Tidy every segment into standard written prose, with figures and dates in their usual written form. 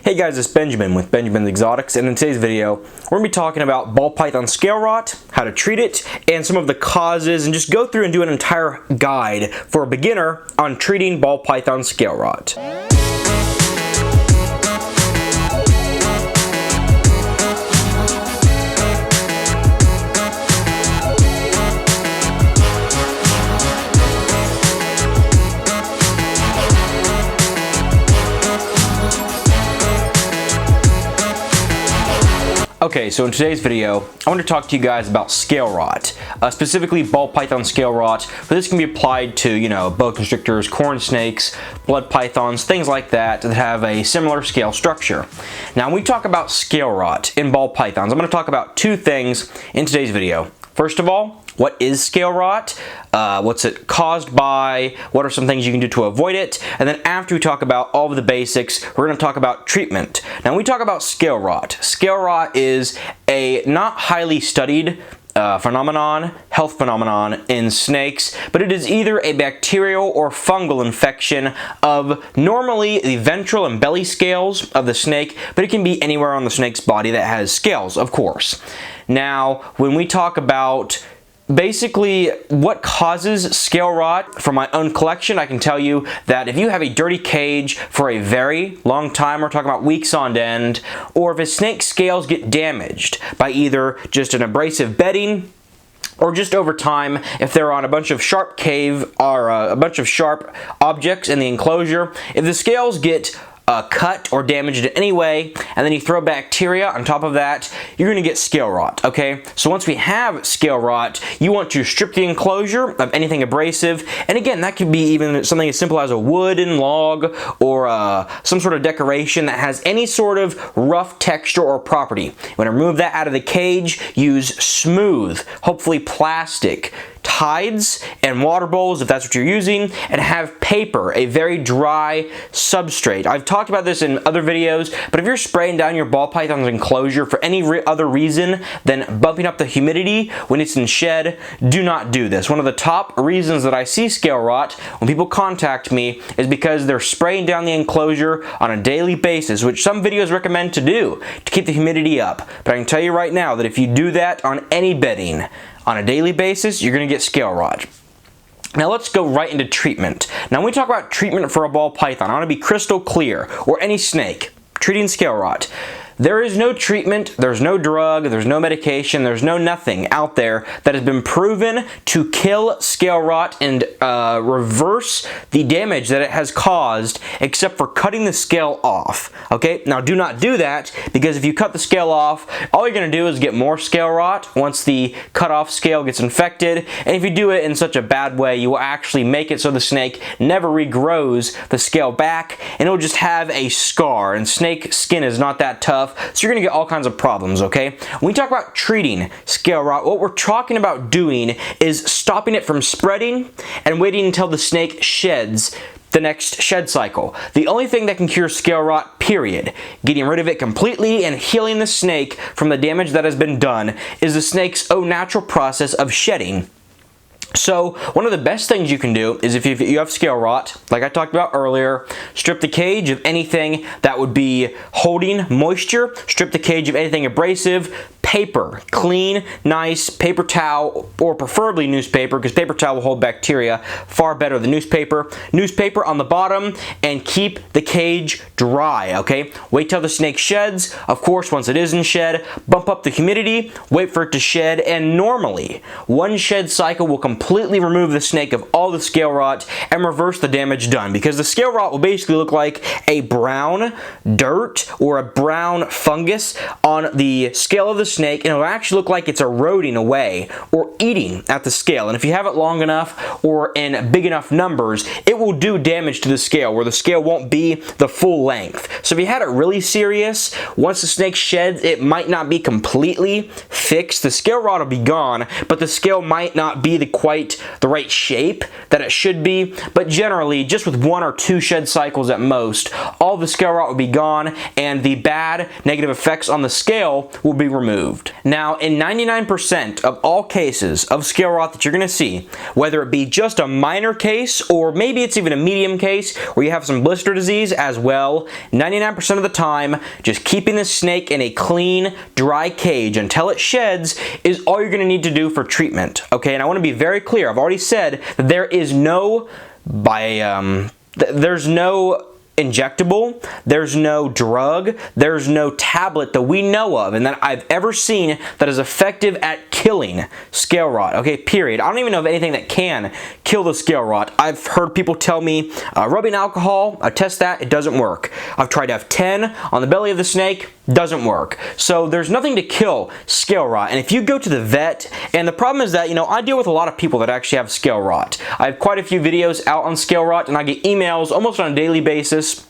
Hey guys, it's Benjamin with Benjamin's Exotics, and in today's video, we're going to be talking about ball python scale rot, how to treat it, and some of the causes, and just go through and do an entire guide for a beginner on treating ball python scale rot. Okay, so in today's video, I want to talk to you guys about scale rot, specifically ball python scale rot, but this can be applied to, boa constrictors, corn snakes, blood pythons, things like that that have a similar scale structure. Now, when we talk about scale rot in ball pythons, I'm going to talk about two things in today's video. First of all, what is scale rot? What's it caused by? What are some things you can do to avoid it? And then after we talk about all of the basics, we're going to talk about treatment. Now, when we talk about scale rot is a not highly studied health phenomenon in snakes, but it is either a bacterial or fungal infection of normally the ventral and belly scales of the snake, but it can be anywhere on the snake's body that has scales, of course. Now, when we talk about basically what causes scale rot, from my own collection, I can tell you that if you have a dirty cage for a very long time, we're talking about weeks on end, or if a snake's scales get damaged by either just an abrasive bedding or just over time, if they're on a bunch of sharp cave or a bunch of sharp objects in the enclosure, if the scales get cut or damaged in any way, and then you throw bacteria on top of that, you're going to get scale rot, okay? So once we have scale rot, you want to strip the enclosure of anything abrasive, and again, that could be even something as simple as a wooden log or some sort of decoration that has any sort of rough texture or property. You want to remove that out of the cage, use smooth, hopefully plastic, tides and water bowls if that's what you're using, and have paper, a very dry substrate. I've talked about this in other videos, but if you're spraying down your ball python's enclosure for any other reason than bumping up the humidity when it's in shed, do not do this. One of the top reasons that I see scale rot when people contact me is because they're spraying down the enclosure on a daily basis, which some videos recommend to do to keep the humidity up. But I can tell you right now that if you do that on any bedding on a daily basis, you're going to get scale rot. Now let's go right into treatment. Now when we talk about treatment for a ball python, I want to be crystal clear, or any snake treating scale rot. There is no treatment, there's no drug, there's no medication, there's no nothing out there that has been proven to kill scale rot and reverse the damage that it has caused, except for cutting the scale off, okay? Now do not do that, because if you cut the scale off, all you're going to do is get more scale rot once the cut off scale gets infected, and if you do it in such a bad way, you will actually make it so the snake never regrows the scale back, and it'll just have a scar, and snake skin is not that tough, so you're going to get all kinds of problems, okay? When we talk about treating scale rot, what we're talking about doing is stopping it from spreading and waiting until the snake sheds the next shed cycle. The only thing that can cure scale rot, period, getting rid of it completely and healing the snake from the damage that has been done, is the snake's own natural process of shedding. So one of the best things you can do is if you have scale rot, like I talked about earlier, strip the cage of anything that would be holding moisture, strip the cage of anything abrasive, paper, clean, nice paper towel, or preferably newspaper, because paper towel will hold bacteria far better than newspaper. Newspaper on the bottom, and keep the cage dry, okay? Wait till the snake sheds. Of course, once it is in shed, bump up the humidity, wait for it to shed, and normally, one shed cycle will completely remove the snake of all the scale rot and reverse the damage done, because the scale rot will basically look like a brown dirt or a brown fungus on the scale of the snake, and it will actually look like it's eroding away or eating at the scale. And if you have it long enough or in big enough numbers, it will do damage to the scale where the scale won't be the full length. So if you had it really serious, once the snake sheds, it might not be completely fixed. The scale rot will be gone, but the scale might not be quite the right shape that it should be. But generally, just with 1 or 2 shed cycles at most, all the scale rot will be gone and the bad negative effects on the scale will be removed. removed. Now, in 99% of all cases of scale rot that you're going to see, whether it be just a minor case or maybe it's even a medium case where you have some blister disease as well, 99% of the time, just keeping the snake in a clean, dry cage until it sheds is all you're going to need to do for treatment. Okay, and I want to be very clear. I've already said that there is no there's no injectable, there's no drug, there's no tablet that we know of and that I've ever seen that is effective at killing scale rot. Okay, period. I don't even know of anything that can kill the scale rot. I've heard people tell me rubbing alcohol, I test that, it doesn't work. I've tried F10 on the belly of the snake, doesn't work. So there's nothing to kill scale rot. And if you go to the vet, and the problem is that, you know, I deal with a lot of people that actually have scale rot. I have quite a few videos out on scale rot and I get emails almost on a daily basis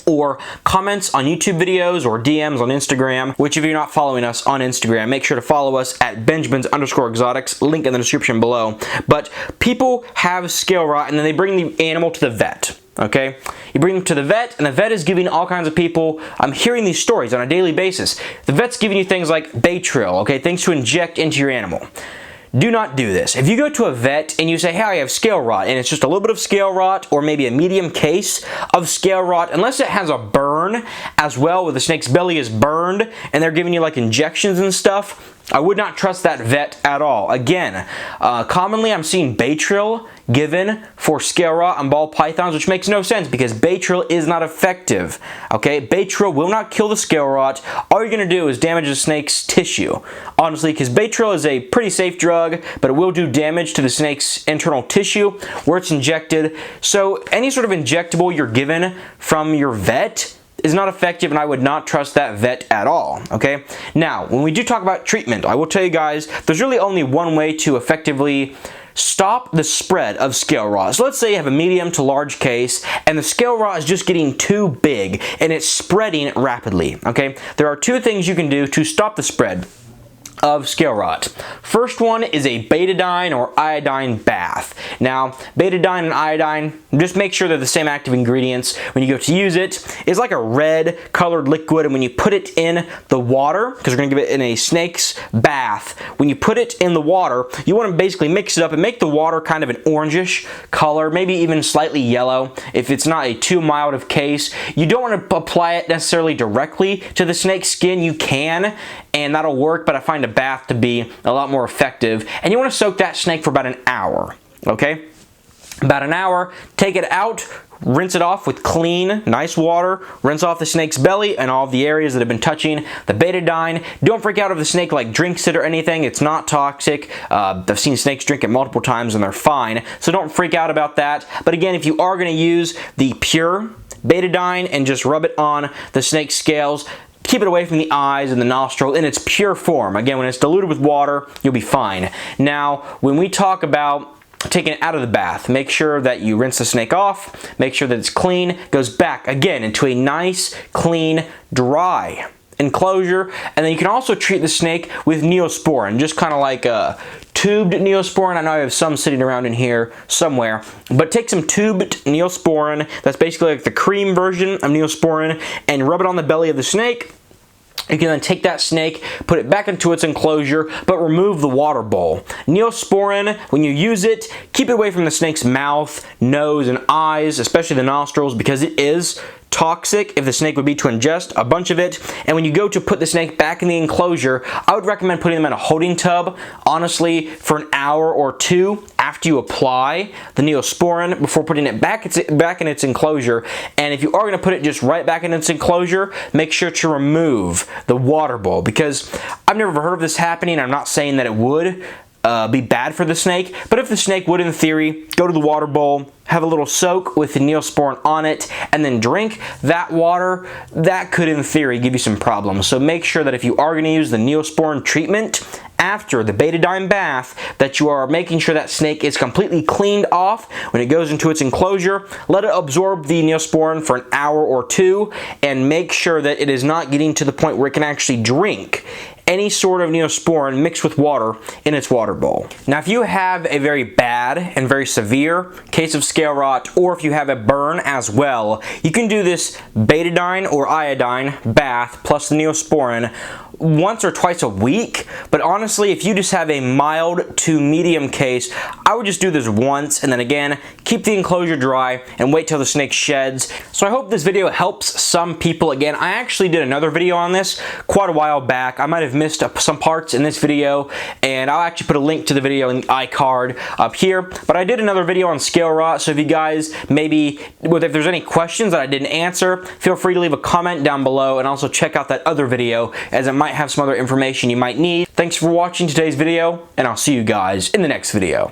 or comments on YouTube videos or DMs on Instagram, which if you're not following us on Instagram, make sure to follow us at Benjamins_exotics, link in the description below. But people have scale rot and then they bring the animal to the vet. Okay, you bring them to the vet and the vet is giving all kinds of people, I'm hearing these stories on a daily basis. The vet's giving you things like Baytril, okay, things to inject into your animal. Do not do this. If you go to a vet and you say, hey, I have scale rot, and it's just a little bit of scale rot or maybe a medium case of scale rot, unless it has a burn as well, where the snake's belly is burned and they're giving you like injections and stuff, I would not trust that vet at all. Again, commonly I'm seeing Baytril given for scale rot on ball pythons, which makes no sense because Baytril is not effective. Okay, Baytril will not kill the scale rot. All you're going to do is damage the snake's tissue. Honestly, because Baytril is a pretty safe drug, but it will do damage to the snake's internal tissue where it's injected. So any sort of injectable you're given from your vet is not effective and I would not trust that vet at all, okay? Now, when we do talk about treatment, I will tell you guys, there's really only one way to effectively stop the spread of scale rot. So let's say you have a medium to large case and the scale rot is just getting too big and it's spreading rapidly, okay? There are two things you can do to stop the spread of scale rot. First one is a betadine or iodine bath. Now, betadine and iodine, just make sure they're the same active ingredients. When you go to use it, it's like a red colored liquid, and when you put it in the water, because we're going to give it in a snake's bath, when you put it in the water, you want to basically mix it up and make the water kind of an orangish color, maybe even slightly yellow if it's not a too mild of case. You don't want to apply it necessarily directly to the snake's skin. You can, and that'll work, but I find a bath to be a lot more effective. And you want to soak that snake for about an hour, okay? About an hour, take it out, rinse it off with clean, nice water, rinse off the snake's belly and all of the areas that have been touching the betadine. Don't freak out if the snake like drinks it or anything. It's not toxic. I've seen snakes drink it multiple times and they're fine, so don't freak out about that. But again, if you are going to use the pure betadine and just rub it on the snake's scales, keep it away from the eyes and the nostril in its pure form. Again, when it's diluted with water, you'll be fine. Now, when we talk about taking it out of the bath, make sure that you rinse the snake off, make sure that it's clean, goes back again into a nice, clean, dry enclosure, and then you can also treat the snake with Neosporin, just kind of like a tubed Neosporin. I know I have some sitting around in here somewhere, but take some tubed Neosporin, that's basically like the cream version of Neosporin, and rub it on the belly of the snake. You can then take that snake, put it back into its enclosure, but remove the water bowl. Neosporin, when you use it, keep it away from the snake's mouth, nose, and eyes, especially the nostrils, because it is toxic if the snake would be to ingest a bunch of it. And when you go to put the snake back in the enclosure, I would recommend putting them in a holding tub, honestly, for an hour or two after you apply the Neosporin before putting it back in its enclosure. And if you are going to put it just right back in its enclosure, make sure to remove the water bowl, because I've never heard of this happening. I'm not saying that it would be bad for the snake, but if the snake would, in theory, go to the water bowl, have a little soak with the Neosporin on it, and then drink that water, that could, in theory, give you some problems. So make sure that if you are going to use the Neosporin treatment after the betadine bath, that you are making sure that snake is completely cleaned off when it goes into its enclosure. Let it absorb the Neosporin for an hour or two, and make sure that it is not getting to the point where it can actually drink any sort of Neosporin mixed with water in its water bowl. Now, if you have a very bad and very severe case of scale rot, or if you have a burn as well, you can do this betadine or iodine bath plus the Neosporin once or twice a week. But honestly, if you just have a mild to medium case, I would just do this once, and then again, keep the enclosure dry and wait till the snake sheds. So I hope this video helps some people. Again, I actually did another video on this quite a while back. I might have missed some parts in this video, and I'll actually put a link to the video in the iCard up here. But I did another video on scale rot, so if you guys maybe, if there's any questions that I didn't answer, feel free to leave a comment down below, and also check out that other video, as it might have some other information you might need. Thanks for watching today's video, and I'll see you guys in the next video.